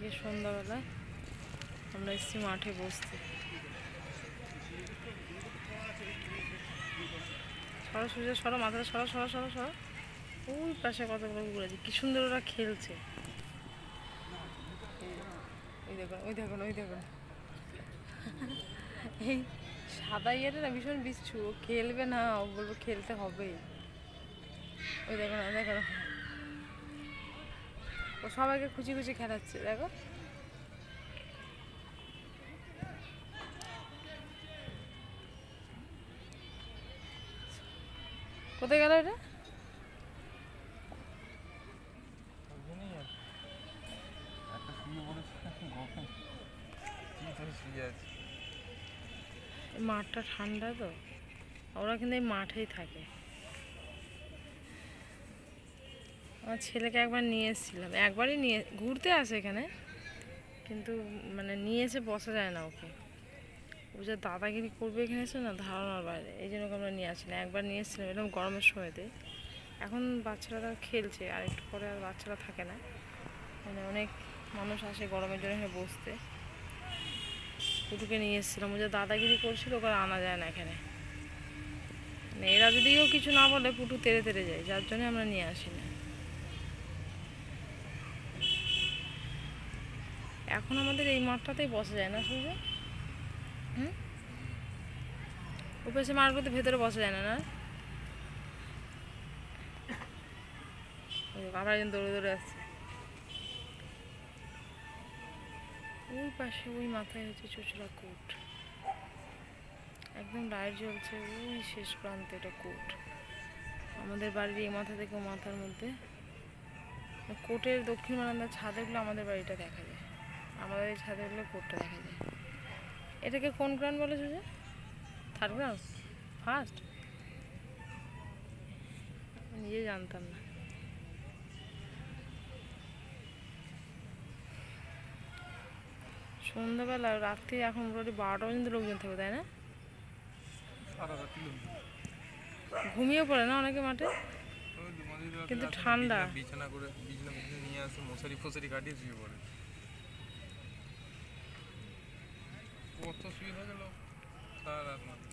আজকে সন্ধ্যাবেলা আমরা এসেছি মাঠে বসতে। সরো সূর্য সরো, মাথাটা সরো সরো সরো সরো। ওই পাশে কতগুলো কুকুর আছে, কি সুন্দর ওরা খেলছে। ওই দেখুন ওই দেখুন ওই দেখুন, এই সাদা ইয়েটা না ভীষণ বিচ্ছু, ও খেলবে না, ও বলবো খেলতে হবে। ওই দেখো না দেখো, ও সবাইকে খুঁজি খুঁজি খেলাচ্ছে দেখো। কোথায় গেল এটা? মাঠটা ঠান্ডা তো, ওরা কিন্তু এই মাঠেই থাকে। আমার ছেলেকে একবার নিয়ে এসেছিলাম, একবারই নিয়ে ঘুরতে আসে এখানে, কিন্তু মানে নিয়ে এসে বসা যায় না ওকে। ও যা দাদাগিরি করবে এখানে এসে না, ধারণার বাইরে। এই জন্য আমরা নিয়ে আসছিলাম, একবার নিয়ে এসেছিলাম এরকম গরমের সময়তে। এখন বাচ্চারা তারা খেলছে, আর একটু পরে আর বাচ্চারা থাকে না, মানে অনেক মানুষ আসে গরমের জন্য এখানে বসতে। পুটুকে নিয়ে এসেছিলাম, ও যা দাদাগিরি করছিল ওকে আনা যায় না এখানে। মানে এরা যদিও কিছু না বলে, পুটু তেড়ে তেড়ে যায়, যার জন্য আমরা নিয়ে আসি না। এখন আমাদের এই মাঠটাতেই বসা যায় না সূর্য। ও পাশে মাঠগুলোতে ভেতরে বসা যায় না। না আমরা একজন দৌড়ে দৌড়ে আসছি। ওই পাশে ওই মাথায় হচ্ছে চুচড়া কোট, একদম লাইট জ্বলছে ওই শেষ প্রান্তে, এটা কোট। আমাদের বাড়ির এই মাথা থেকে ও মাথার মধ্যে, কোটের দক্ষিণ বারান্দার ছাদেগুলো আমাদের বাড়িটা দেখা যায়, আমাদের এই ছাদেগুলো কোটটা দেখা যায়। এটাকে কোন গ্রাউন্ড বলে সুজা? Third ground? ফার্স্ট? নিজে জানতাম না। সন্ধ্যাবেলা রাত্রি এখন মোটামুটি 12টা পর্যন্ত লোকজন থাকবে, তাই না? ঘুমিয়ে পড়ে না অনেকে মাঠে, কিন্তু ঠান্ডা। বিছানা করে বিছানা নিয়ে আসে, মশারি ফশারি কাটিয়ে শুয়ে পড়ে। কত শুয়ে থাকে লোক সারা রাত মাঠে।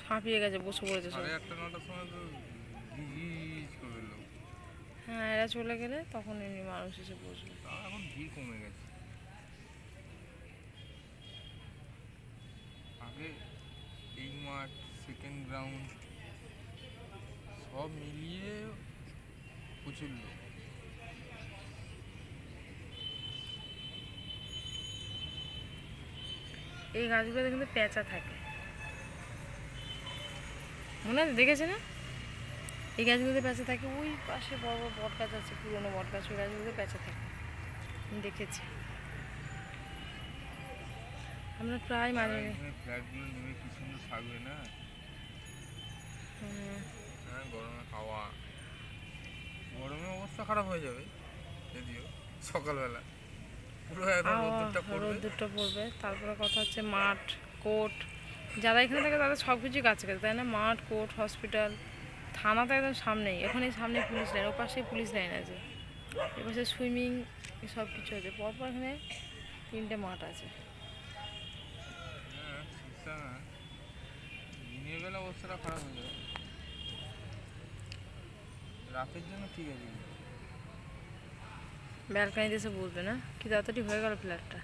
হাঁপিয়ে গেছে, বসে পড়েছে সব। 8:30-9টার সময় তো গিজ করে লোক। হ্যাঁ, এরা চলে গেলে তখন এমনি মানুষ এসে বসবে। এখন ভিড় কমে গেছে। আগে এই মাঠ, সেকেন্ড গ্রাউন্ড সব মিলিয়ে প্রচুর লোক। এই গাছগুলোতে কিন্তু পেঁচা থাকে, মনে আছে? দেখেছে না? এই গাছগুলোতে পেঁচা থাকে। ওই পাশে বড় বড় বট গাছ আছে, পুরোনো বট গাছ, ওই গাছগুলোতে পেঁচা থাকে, আমি দেখেছি। আমরা প্রায় মাঝে ফ্ল্যাটগুলো নেমে কি সুন্দর থাকবে না? হ্যাঁ, গরমে হাওয়া, গরমে অবস্থা খারাপ হয়ে যাবে যদিও সকালবেলা পুরো একদম রোদ্দুরটা পড়বে। তারপরে কথা হচ্ছে মাঠ, কোর্ট, যারা এখানে থাকে তাদের সব কিছুই কাছে কাছে, তাই না? মাঠ, কোর্ট, হসপিটাল, থানা তো একদম সামনেই। এখানে সামনে পুলিশ লাইন, ওপাশে পুলিশ লাইন আছে, এপাশে সুইমিং, সব কিছু আছে। পরপর এখানে 3টে মাঠ আছে। দিনের বেলা অবস্থাটা খারাপ হয়ে যাবে, রাতের জন্য ঠিক আছে। ব্যালকানিতে এসে বলবে না কি তাড়াতাড়ি হয়ে গেল ফ্ল্যাটটা।